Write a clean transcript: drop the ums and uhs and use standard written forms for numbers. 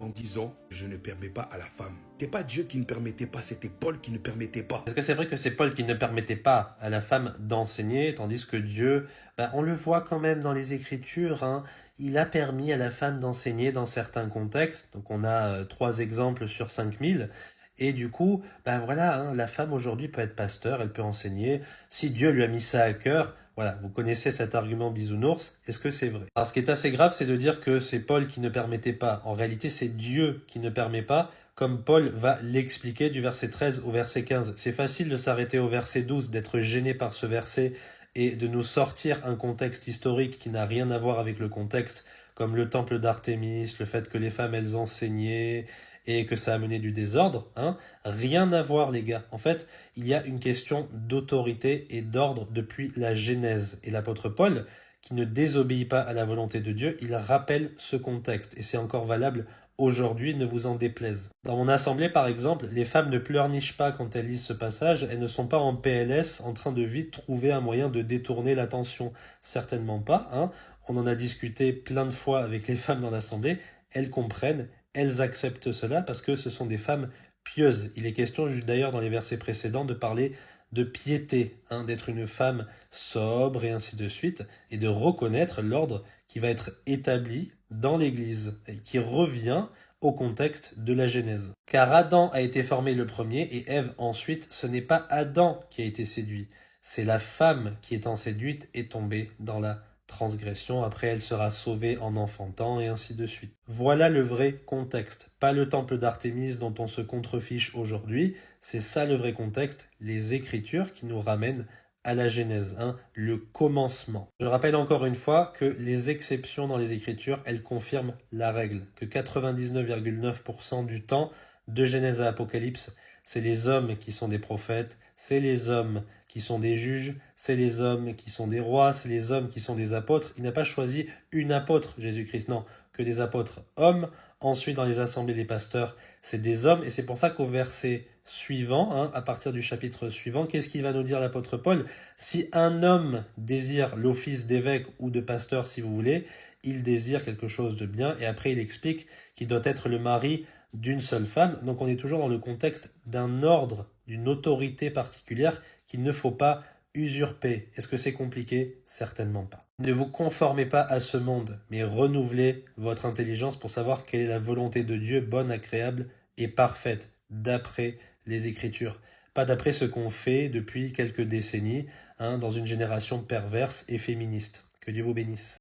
en disant je ne permets pas à la femme. C'était pas Dieu qui ne permettait pas, c'était Paul qui ne permettait pas. Est-ce que c'est vrai que c'est Paul qui ne permettait pas à la femme d'enseigner, tandis que Dieu, on le voit quand même dans les Écritures, hein, il a permis à la femme d'enseigner dans certains contextes. Donc on a 3 exemples sur 5000. Et du coup, voilà, hein, la femme aujourd'hui peut être pasteur, elle peut enseigner. Si Dieu lui a mis ça à cœur, voilà, vous connaissez cet argument bisounours, est-ce que c'est vrai? Alors ce qui est assez grave, c'est de dire que c'est Paul qui ne permettait pas. En réalité, c'est Dieu qui ne permet pas, comme Paul va l'expliquer du verset 13 au verset 15. C'est facile de s'arrêter au verset 12, d'être gêné par ce verset et de nous sortir un contexte historique qui n'a rien à voir avec le contexte, comme le temple d'Artémis, le fait que les femmes elles enseignaient et que ça a mené du désordre, hein. Rien à voir les gars. En fait, il y a une question d'autorité et d'ordre depuis la Genèse. Et l'apôtre Paul, qui ne désobéit pas à la volonté de Dieu, il rappelle ce contexte. Et c'est encore valable aujourd'hui, ne vous en déplaise. Dans mon assemblée, par exemple, les femmes ne pleurnichent pas quand elles lisent ce passage, elles ne sont pas en PLS en train de vite trouver un moyen de détourner l'attention. Certainement pas, hein. On en a discuté plein de fois avec les femmes dans l'assemblée, elles comprennent, elles acceptent cela parce que ce sont des femmes pieuses. Il est question d'ailleurs dans les versets précédents de parler de piété, hein, d'être une femme sobre et ainsi de suite, et de reconnaître l'ordre qui va être établi dans l'Église et qui revient au contexte de la Genèse. Car Adam a été formé le premier et Ève ensuite, ce n'est pas Adam qui a été séduit, c'est la femme qui étant séduite est tombée dans la transgression, après elle sera sauvée en enfantant et ainsi de suite. Voilà le vrai contexte, pas le temple d'Artémis dont on se contrefiche aujourd'hui, c'est ça le vrai contexte, les Écritures qui nous ramènent à la Genèse, hein, le commencement. Je rappelle encore une fois que les exceptions dans les Écritures, elles confirment la règle, que 99,9% du temps, de Genèse à Apocalypse, c'est les hommes qui sont des prophètes, c'est les hommes qui sont des juges, c'est les hommes qui sont des rois, c'est les hommes qui sont des apôtres. Il n'a pas choisi une apôtre, Jésus-Christ, non, que des apôtres hommes. Ensuite, dans les assemblées des pasteurs, c'est des hommes, et c'est pour ça qu'au verset suivant, hein, à partir du chapitre suivant, qu'est-ce qu'il va nous dire l'apôtre Paul? Si un homme désire l'office d'évêque ou de pasteur, si vous voulez, il désire quelque chose de bien, et après il explique qu'il doit être le mari d'une seule femme. Donc on est toujours dans le contexte d'un ordre, d'une autorité particulière qu'il ne faut pas usurper. Est-ce que c'est compliqué? Certainement pas. Ne vous conformez pas à ce monde, mais renouvelez votre intelligence pour savoir quelle est la volonté de Dieu bonne, agréable et parfaite, d'après les Écritures. Pas d'après ce qu'on fait depuis quelques décennies, hein, dans une génération perverse et féministe. Que Dieu vous bénisse.